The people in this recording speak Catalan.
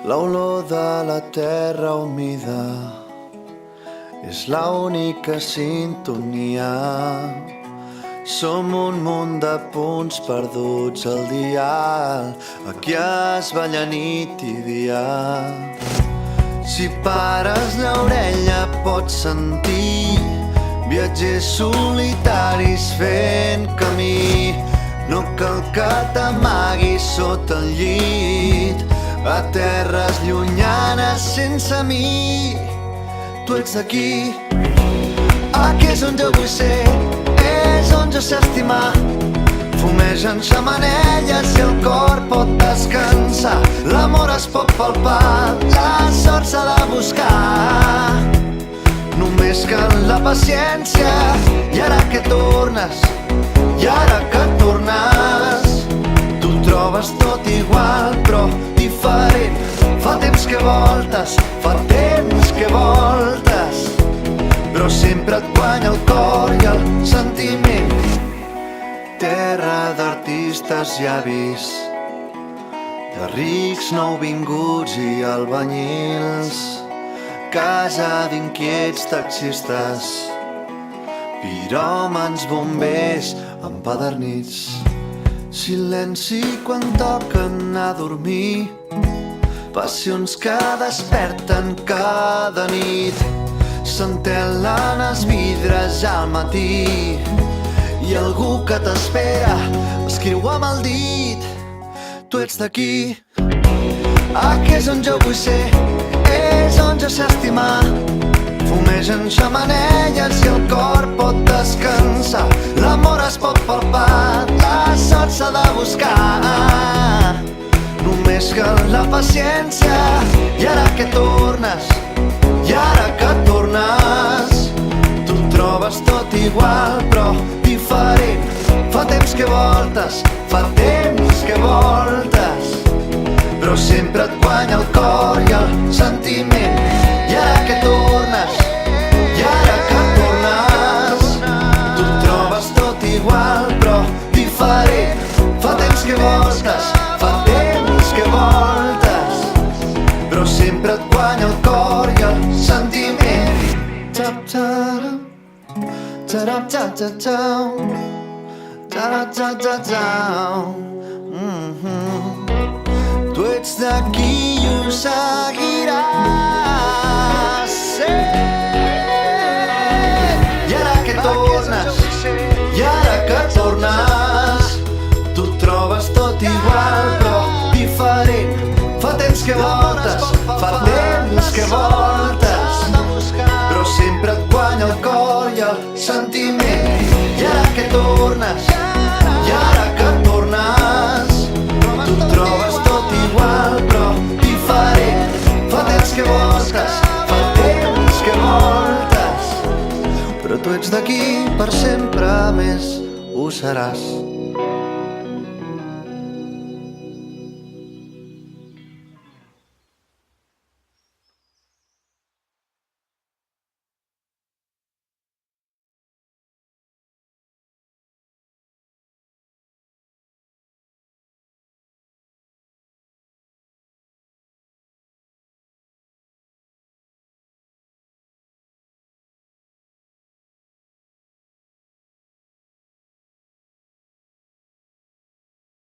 L'olor de la terra humida és l'única sintonia. Som un munt de punts perduts al dial, aquí es balla nit i dia. Si pares l'orella pots sentir viatgers solitaris fent camí. No cal que t'amaguis sota el llit, a terres llunyanes sense mi. Tu ets d'aquí, aquí és on jo vull ser, és on jo sé estimar. Fumegen xemeneies i el cor pot descansar. L'amor es pot palpar, la sort s'ha de buscar. Només cal la paciència. I ara que tornes, i ara que tornes, tu trobes tot igual però diferent. Fa temps que voltes, fa temps que voltes, però sempre et guanya el cor i el sentiment. Terra d'artistes llavis, de rics nouvinguts i albañils, casa d'inquiets taxistes, piròmans, bombers empadernits. Silenci quan toquen anar a dormir, passions que desperten cada nit. S'entelen els vidres al matí i algú que t'espera escriu amb el dit. Tu ets d'aquí, aquí és on jo vull ser, és on jo sé estimar. Fumegen xemeneies i el cor pot descansar. L'amor es pot palpar, la sort s'ha de buscar. Només cal la paciència. I ara que tornes, i ara que tornes, tu trobes tot igual però diferent. Fa temps que voltes, fa temps que voltes, però sempre et guanya el cor i el sentiment. I ara que tornes, i ara que tornes, tu trobes tot igual però diferent. Fa temps que voltes, fa temps que voltes, però sempre et guanya el cor i el sentiment. Tap-taram, tarap-tap-tap-tam, tarap-tap-tap-tam. Tu ets d'aquí i ho seguiràs sent. I ara que tornes, i ara que tornes, tu trobes tot igual però diferent. Fa temps que voltes, fa temps que voltes, però sempre et guanya el cor i el sentiment. I ara que tornes, i ara que tornes, tu trobes tot igual però diferent. Fa temps que voltes, fa temps que voltes, però tu ets d'aquí per sempre més ho seràs.